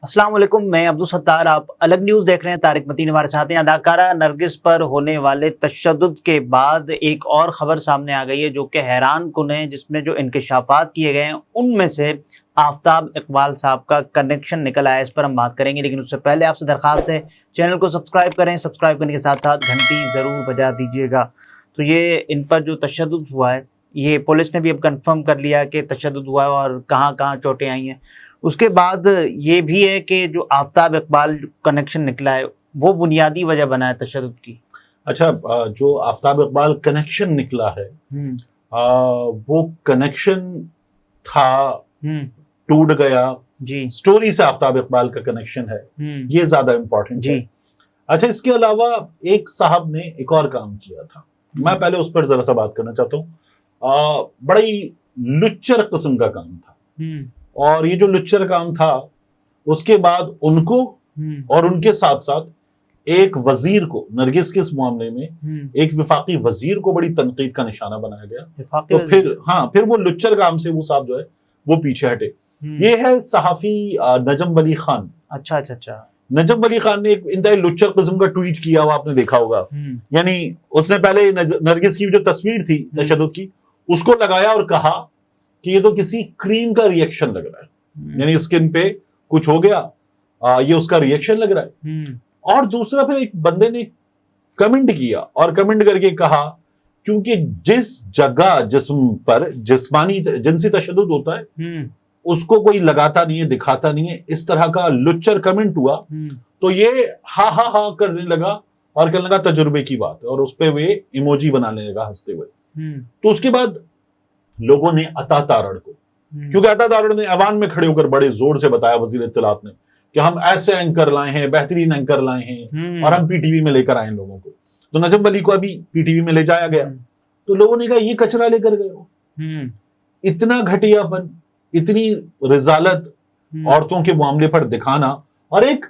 السلام علیکم، میں عبدالستار، آپ الگ نیوز دیکھ رہے ہیں۔ طارق متین ہمارے ساتھ ہیں۔ اداکارہ نرگس پر ہونے والے تشدد کے بعد ایک اور خبر سامنے آ گئی ہے جو کہ حیران کن ہے، جس میں جو انکشافات کیے گئے ہیں ان میں سے آفتاب اقبال صاحب کا کنیکشن نکل آیا۔ اس پر ہم بات کریں گے، لیکن اس سے پہلے آپ سے درخواست ہے چینل کو سبسکرائب کریں، سبسکرائب کرنے کے ساتھ ساتھ گھنٹی ضرور بجا دیجیے گا۔ تو یہ ان پر جو تشدد ہوا ہے، یہ پولیس نے بھی اب کنفرم کر لیا کہ تشدد ہوا ہے اور کہاں کہاں چوٹیں آئی ہیں۔ اس کے بعد یہ بھی ہے کہ جو آفتاب اقبال کنیکشن نکلا ہے وہ بنیادی وجہ بنا ہے تشدد کی۔ اچھا، جو آفتاب اقبال کنیکشن نکلا ہے وہ کنیکشن تھا، ٹوٹ گیا جی، سٹوری سے آفتاب اقبال کا کنیکشن ہے، یہ زیادہ امپورٹنٹ ہے۔ اچھا، اس کے علاوہ ایک صاحب نے ایک اور کام کیا تھا، میں پہلے اس پر ذرا سا بات کرنا چاہتا ہوں۔ بڑی لچر قسم کا کام تھا، اور یہ جو لچر کام تھا اس کے بعد ان کو اور ان کے ساتھ ساتھ ایک وزیر کو، نرگس کے اس معاملے میں ایک وفاقی وزیر کو بڑی تنقید کا نشانہ بنایا گیا۔ تو پھر وہ لچر کام سے وہ صاحب جو ہے وہ پیچھے ہٹے۔ یہ ہے صحافی نجم ولی خان۔ اچھا، نجم ولی خان نے ایک انتہائی لچر قسم کا ٹویٹ کیا ہوا، آپ نے دیکھا ہوگا۔ یعنی اس نے پہلے نرگس کی جو تصویر تھی تشدد کی اس کو لگایا اور کہا کہ یہ تو کسی کریم کا ریئیکشن لگ رہا ہے، یعنی اسکن پہ کچھ ہو گیا، یہ اس کا ریئیکشن لگ رہا ہے۔ اور دوسرا پھر ایک بندے نے کمنٹ کیا اور کمنٹ کر کے کہا کیونکہ جس جگہ جسم پر جسمانی جنسی تشدد ہوتا ہے اس کو کوئی لگاتا نہیں ہے، دکھاتا نہیں ہے، اس طرح کا لچر کمنٹ ہوا تو یہ ہا ہا ہا کرنے لگا اور کہنے لگا تجربے کی بات ہے، اور اس پہ وہ ایموجی بنانے لگا ہنستے ہوئے۔ تو اس کے بعد لوگوں نے عطا تارڑ کو، کیونکہ عطا تارڑ نے ایوان میں کھڑے ہو کر بڑے زور سے بتایا وزیر اطلاعات نے کہ ہم ایسے اینکر لائے ہیں، بہترین اینکر لائے ہیں، اور ہم پی ٹی وی میں لے کر آئے لوگوں کو۔ تو نجم ولی کو ابھی پی ٹی وی میں لے جایا گیا تو لوگوں نے کہا یہ کچرا لے کر گئے ہو، اتنا گھٹیا پن، اتنی رذالت عورتوں کے معاملے پر دکھانا اور ایک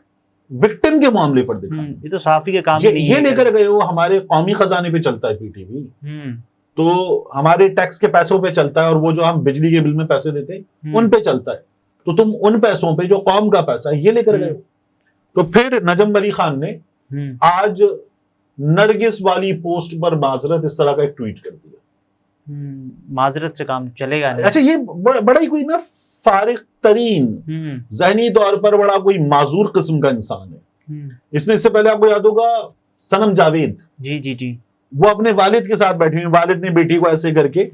وکٹم کے معاملے پر دکھانا، یہ تو صحافی کے کام یہ لے کر گئے ہو۔ ہمارے قومی خزانے پہ چلتا ہے پی ٹی وی، تو ہمارے ٹیکس کے پیسوں پہ چلتا ہے، اور وہ جو ہم بجلی کے بل میں پیسے دیتے ہیں ان پہ چلتا ہے، تو تم ان پیسوں پہ جو قوم کا پیسہ ہے یہ لے کر گئے ہو۔ تو پھر نجم ولی خان نے آج نرگس والی پوسٹ پر معذرت اس طرح کا ایک ٹویٹ کر دیا۔ معذرت سے کام چلے گا نہیں۔ اچھا، یہ بڑا ہی کوئی نا فارغ ترین، ذہنی طور پر بڑا کوئی معذور قسم کا انسان ہے۔ اس نے اس سے پہلے آپ کو یاد ہوگا صنم جاوید، جی، وہ اپنے والد کے ساتھ بیٹھے ہوئے، والد نے بیٹی کو ایسے کر کے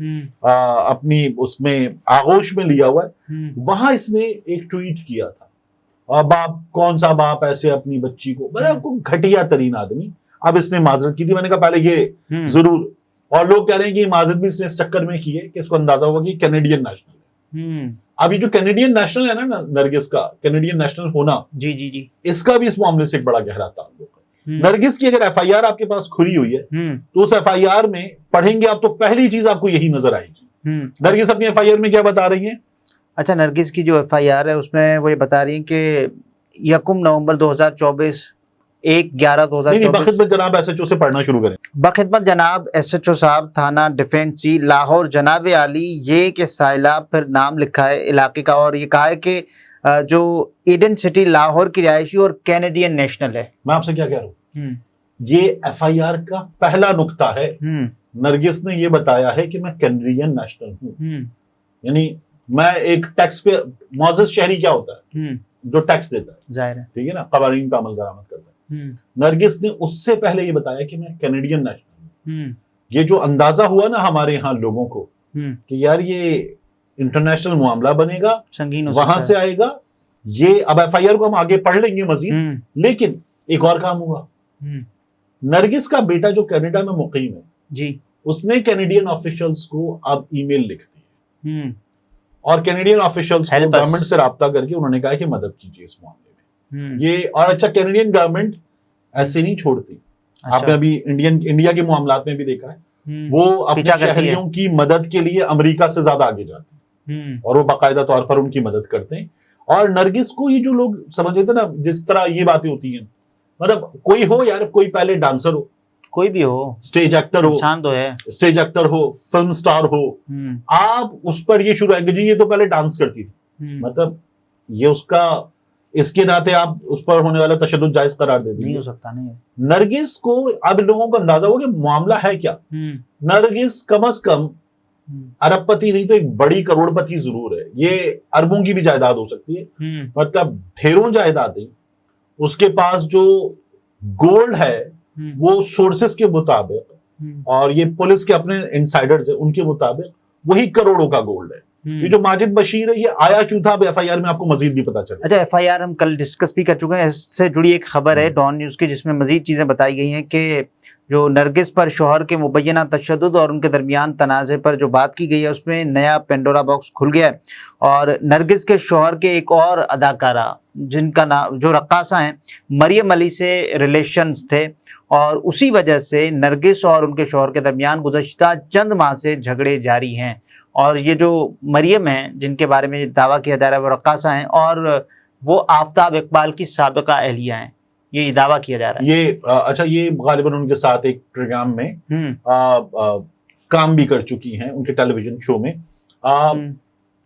اپنی اس میں آغوش میں لیا ہوا ہے، وہاں اس نے ایک ٹویٹ کیا تھا، باپ کون سا باپ ایسے اپنی بچی کو، بڑا گھٹیا ترین آدمی۔ اب اس نے معذرت کی تھی، میں نے کہا پہلے یہ ضرور، اور لوگ کہہ رہے ہیں کہ یہ معذرت بھی اس نے اس چکر میں کی ہے کہ اس کو اندازہ ہوگا کہ کینیڈین نیشنل ہے۔ اب یہ جو کینیڈین نیشنل ہے نا نرگس کا، کینیڈین نیشنل ہونا، جی، اس کا بھی اس معاملے سے ایک بڑا گہرا تعلق ہے۔ نرگس کی اگر ایف آئی آر آپ کے پاس کھلی ہوئی ہے تو اس ایف آئی آر میں پڑھیں گے آپ تو پہلی چیز آپ کو یہی نظر آئے گی۔ نرگس اپنی ایف آئی آر میں کیا بتا رہی ہیں؟ اچھا، نرگس کی جو ایف آئی آر ہے اس میں وہ یہ بتا رہی ہیں کہ 1 نومبر 2024 1/11/2024 بخدمت جناب ایس ایچ او سے پڑھنا شروع کریں۔ بخدمت جناب ایس ایچ او صاحب، تھانہ ڈیفینسی لاہور، جناب عالی، یہ کہ سائلاب پھر نام لکھا ہے علاقے کا، اور یہ کہا ہے کہ جو ایڈن سٹی لاہور کی رہائشی اور کینیڈین نیشنل ہے۔ میں آپ سے کیا کہہ رہا ہوں، یہ ایف آئی آر کا پہلا نقطہ ہے۔ نرگس نے یہ بتایا ہے کہ میں کینیڈین نیشنل ہوں، یعنی میں ایک ٹیکس پہ معزز شہری کیا ہوتا ہے جو ٹیکس دیتا ہے، ظاہر ہے، ٹھیک ہے نا، قوانین کا عمل درآمد کرتا ہے۔ نرگس نے اس سے پہلے یہ بتایا کہ میں کینیڈین نیشنل ہوں۔ یہ جو اندازہ ہوا نا ہمارے یہاں لوگوں کو کہ یار یہ انٹرنیشنل معاملہ بنے گا، سنگین، وہاں سے آئے گا یہ۔ اب ایف آئی آر کو ہم آگے پڑھ لیں گے مزید، لیکن ایک اور کام ہوا۔ نرگس کا بیٹا جو کینیڈا میں مقیم ہے جی، اس نے کینیڈین آفیشلز کو اب ای میل لکھ دی ہے، اور کینیڈین آفیشلز کو گورنمنٹ سے رابطہ کر کے انہوں نے کہا کہ مدد کیجیے اس معاملے میں یہ۔ اور اچھا، کینیڈین گورنمنٹ ایسے نہیں چھوڑتی، آپ نے ابھی انڈیا کے معاملات میں بھی دیکھا ہے، وہ اپنے شہریوں کی مدد کے لیے امریکہ سے زیادہ آگے جاتی ہے، اور وہ باقاعدہ طور پر ان کی مدد کرتے ہیں۔ اور نرگس کو یہ جو لوگ سمجھ لیتے نا، جس طرح یہ باتیں ہوتی ہیں، مطلب کوئی ہو یار، کوئی پہلے ڈانسر ہو، کوئی بھی ہو، اسٹیج ایکٹر ہو، انسان تو ہے، اسٹیج ایکٹر ہو، فلم سٹار ہو، آپ اس پر یہ شروع ہے کہ جی یہ تو پہلے ڈانس کرتی تھی، مطلب یہ اس کا اس کے ناطے آپ اس پر ہونے والا تشدد جائز قرار دے دیں؟ نہیں ہو سکتا. نہیں. نرگس کو اب لوگوں کو اندازہ ہو کہ معاملہ ہے کیا. نرگس کم از کم ارب پتی نہیں تو ایک بڑی کروڑ پتی ضرور ہے. یہ اربوں کی بھی جائیداد ہو سکتی ہے, مطلب ڈھیروں جائیدادیں. اس کے پاس جو گولڈ ہے وہ سورسز کے مطابق, اور یہ پولیس کے اپنے انسائڈرز ہیں ان کے مطابق, وہی کروڑوں کا گولڈ ہے. یہ جو ماجد بشیر ہے یہ آیا کیوں تھا, اب ایف آئی آر میں آپ کو مزید بھی پتا چلے. اچھا, ایف آئی آر ہم کل ڈسکس بھی کر چکے ہیں. اس سے جڑی ایک خبر ہے ڈان نیوز کی جس میں مزید چیزیں بتائی گئی ہیں کہ جو نرگس پر شوہر کے مبینہ تشدد اور ان کے درمیان تنازع پر جو بات کی گئی ہے اس میں نیا پینڈورا باکس کھل گیا ہے. اور نرگس کے شوہر کے ایک اور اداکارہ جن کا نام جو رقاصہ ہیں مریم علی سے ریلیشنز تھے, اور اسی وجہ سے نرگس اور ان کے شوہر کے درمیان گزشتہ چند ماہ سے جھگڑے جاری ہیں. اور یہ جو مریم ہیں جن کے بارے میں دعویٰ کیا جا رہا ہے وہ رقاصہ ہیں, اور وہ آفتاب اقبال کی سابقہ اہلیہ ہیں, یہ دعویٰ کیا جا رہا ہے. یہ اچھا, یہ غالباً ان کے ساتھ ایک پروگرام میں کام بھی کر چکی ہیں, ان کے ٹیلی ویژن شو میں.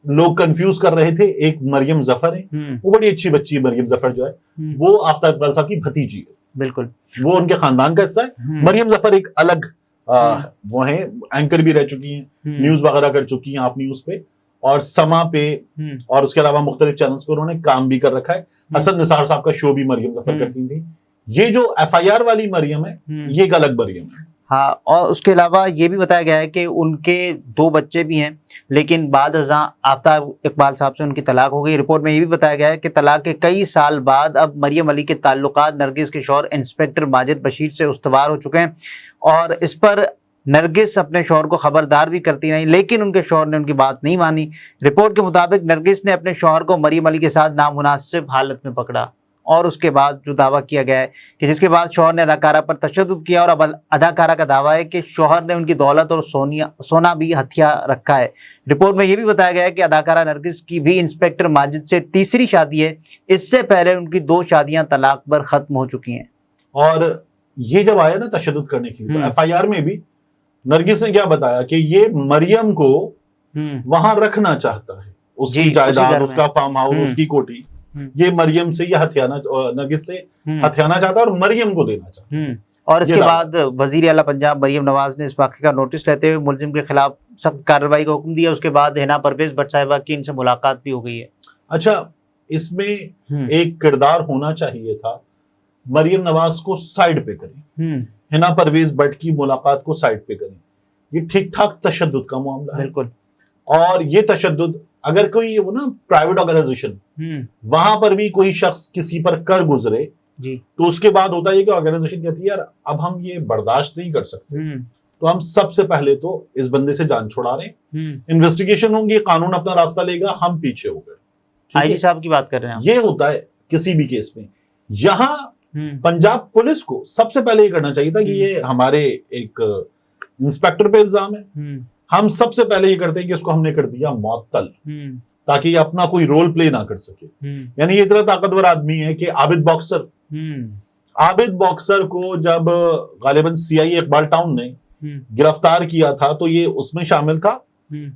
لوگ کنفیوز کر رہے تھے, ایک مریم ظفر ہے, وہ بڑی اچھی بچی ہے. مریم ظفر جو ہے وہ آفتاب اقبال صاحب کی بھتیجی ہے, بالکل وہ ان کے خاندان کا حصہ ہے. مریم ظفر ایک الگ وہ ہیں, اینکر بھی رہ چکی ہیں, نیوز وغیرہ کر چکی ہیں آپ نیوز پہ اور سما پہ, اور اس کے علاوہ مختلف چینلز پہ انہوں نے کام بھی کر رکھا ہے. حسن نثار صاحب کا شو بھی مریم ظفر کرتی تھی. یہ جو ایف آئی آر والی مریم ہے یہ ایک الگ مریم ہے. ہاں, اور اس کے علاوہ یہ بھی بتایا گیا ہے کہ ان کے 2 بچے بھی ہیں, لیکن بعد ازاں آفتاب اقبال صاحب سے ان کی طلاق ہو گئی. رپورٹ میں یہ بھی بتایا گیا ہے کہ طلاق کے کئی سال بعد اب مریم علی کے تعلقات نرگس کے شوہر انسپیکٹر ماجد بشیر سے استوار ہو چکے ہیں, اور اس پر نرگس اپنے شوہر کو خبردار بھی کرتی رہی, لیکن ان کے شوہر نے ان کی بات نہیں مانی. رپورٹ کے مطابق نرگس نے اپنے شوہر کو مریم علی کے ساتھ نامناسب حالت میں پکڑا, اور اس کے بعد جو دعویٰ کیا گیا ہے کہ جس کے بعد شوہر نے اداکارہ پر تشدد کیا, اور اب اداکارہ کا دعویٰ ہے کہ شوہر نے ان کی دولت اور سونا بھی ہتھیا رکھا ہے. رپورٹ میں یہ بھی بتایا گیا ہے کہ اداکارہ نرگس کی بھی انسپیکٹر ماجد سے تیسری شادی ہے. اس سے پہلے ان کی 2 شادیاں طلاق پر ختم ہو چکی ہیں. اور یہ جب آیا نا تشدد کرنے کے لیے, تو ایف آئی آر میں بھی نرگس نے کیا بتایا کہ یہ مریم کو وہاں رکھنا چاہتا ہے, اس کی جائیداد, اس کا فارم ہاؤس, اس کی کوٹھی, یہ مریم سے یہ نرگس سے ہتھیانا چاہتا ہے اور مریم کو دینا چاہتا ہے. اور اس کے بعد وزیر اعلیٰ پنجاب مریم نواز نے اس واقعے کا نوٹس لیتے ہوئے ملزم کے خلاف سخت کارروائی کا حکم دیا. اس کے بعد حنا پرویز بٹ صاحبہ کی ان سے ملاقات بھی ہو گئی ہے. اچھا, اس میں ایک کردار ہونا چاہیے تھا, مریم نواز کو سائڈ پہ کریں, حنا پرویز بٹ کی ملاقات کو سائڈ پہ کریں. یہ ٹھیک ٹھاک تشدد کا معاملہ ہے. بالکل. اور یہ تشدد اگر کوئی وہ نا پرائیویٹ آرگنائزیشن, وہاں پر بھی کوئی شخص کسی پر کر گزرے تو اس کے بعد ہوتا ہے کہ آرگنائزیشن کہتی ہے یار اب ہم یہ برداشت نہیں کر سکتے, تو ہم سب سے پہلے تو اس بندے سے جان چھڑا رہے ہیں, انویسٹیگیشن ہوں گی, قانون اپنا راستہ لے گا, ہم پیچھے ہو گئے. آئی جی صاحب کی بات کر رہے ہیں. یہ ہوتا ہے کسی بھی کیس میں. یہاں پنجاب پولیس کو سب سے پہلے یہ کرنا چاہیے تھا کہ یہ ہمارے ایک انسپیکٹر پہ الزام ہے, ہم سب سے پہلے یہ کرتے ہیں کہ اس کو ہم نے کر دیا معطل, تاکہ یہ اپنا کوئی رول پلے نہ کر سکے. یعنی یہ اتنا طاقتور آدمی ہے کہ عابد باکسر کو جب غالباً سی آئی اقبال ٹاؤن نے گرفتار کیا تھا تو یہ اس میں شامل تھا,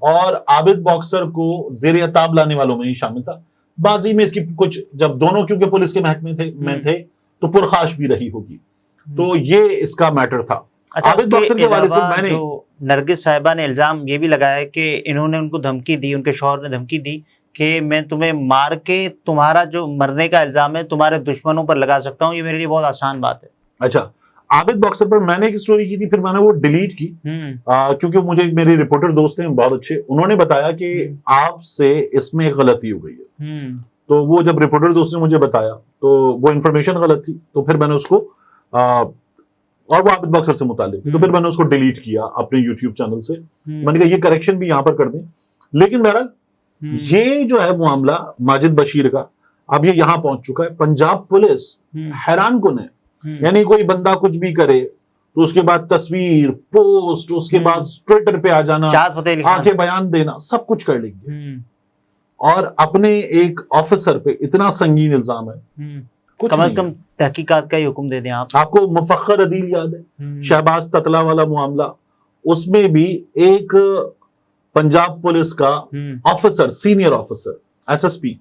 اور عابد باکسر کو زیر عتاب لانے والوں میں ہی شامل تھا. بازی میں اس کی کچھ جب دونوں کیونکہ پولیس کے محکمے میں تھے تو پرخاش بھی رہی ہوگی, تو یہ اس کا میٹر تھا. عابد باکسر کے والد سے میں نے نرگس صاحبہ نے الزام یہ بھی لگایا کہ انہوں نے ان کو دھمکی دی, ان کے شوہر نے دھمکی دی کہ میں تمہیں مار کے تمہارا جو مرنے کا الزام ہے تمہارے دشمنوں پر لگا سکتا ہوں, یہ میرے لیے بہت آسان بات ہے. اچھا, عابد باکسر پر میں نے ایک سٹوری کی تھی, پھر میں نے وہ ڈیلیٹ کی کیونکہ مجھے میرے رپورٹر دوست ہیں بہت اچھے, انہوں نے بتایا کہ آپ سے اس میں ایک غلطی ہو گئی ہے. تو وہ جب رپورٹر دوست نے مجھے بتایا تو وہ انفارمیشن غلط تھی, تو پھر میں نے اس کو اور وہ عابد باکسر سے متعلق تھی, تو پھر میں نے اس کو ڈیلیٹ کیا اپنے یوٹیوب چینل سے. میں نے کہا یہ کریکشن بھی یہاں پر کر دیں. لیکن بہرحال یہ جو ہے معاملہ ماجد بشیر کا اب یہ یہاں پہنچ چکا ہے. پنجاب پولیس حیران کن ہے, یعنی کوئی بندہ کچھ بھی کرے تو اس کے بعد تصویر پوسٹ, اس کے بعد ٹویٹر پہ آ جانا, آ کے بیان دینا, سب کچھ کر لیں گے. اور اپنے ایک آفیسر پہ اتنا سنگین الزام ہے, کم از کم تحقیقات کا ہی حکم دے دیں آپ. آپ کو مفخر عدیل یاد ہے, شہباز تتلا والا معاملہ, اس میں بھی ایک پنجاب پولیس کا officer, senior officer, S S P,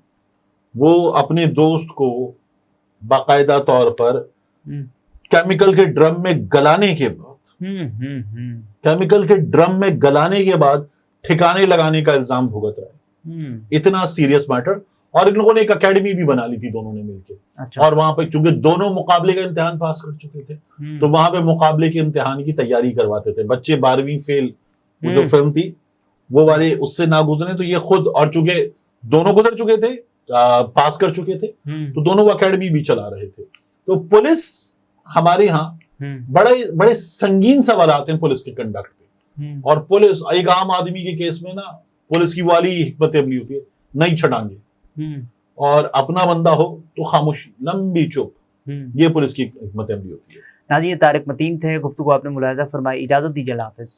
وہ اپنے دوست کو باقاعدہ طور پر کیمیکل کے ڈرم میں گلانے کے بعد ٹھکانے لگانے کا الزام بھگت رہا ہے. اتنا سیریس میٹر. اور ان لوگوں نے ایک اکیڈمی بھی بنا لی تھی دونوں نے مل کے. اور وہاں پہ چونکہ دونوں مقابلے کا امتحان پاس کر چکے تھے تو وہاں پہ مقابلے کے امتحان کی تیاری کرواتے تھے. بچے 12ویں فیل وہ جو فلم تھی وہ والے اس سے نہ گزرے تو یہ خود, اور چونکہ دونوں گزر چکے تھے, پاس کر چکے تھے, تو دونوں وہ اکیڈمی بھی چلا رہے تھے. تو پولیس ہمارے ہاں بڑے سنگین سوالات ہیں پولیس کے کنڈکٹ پہ. اور پولیس ایک عام آدمی کے کیس میں نا پولیس کی والی حکمت عملی ہوتی ہے, نہیں چھڑانگے, اور اپنا بندہ ہو تو خاموشی, لمبی چپ, یہ پولیس کی حکمت عملی ہوتی ہے. ناظرین یہ طارق متین تھے, گفتگو آپ نے ملاحظہ فرمائی. اجازت دیجیے, اللہ حافظ.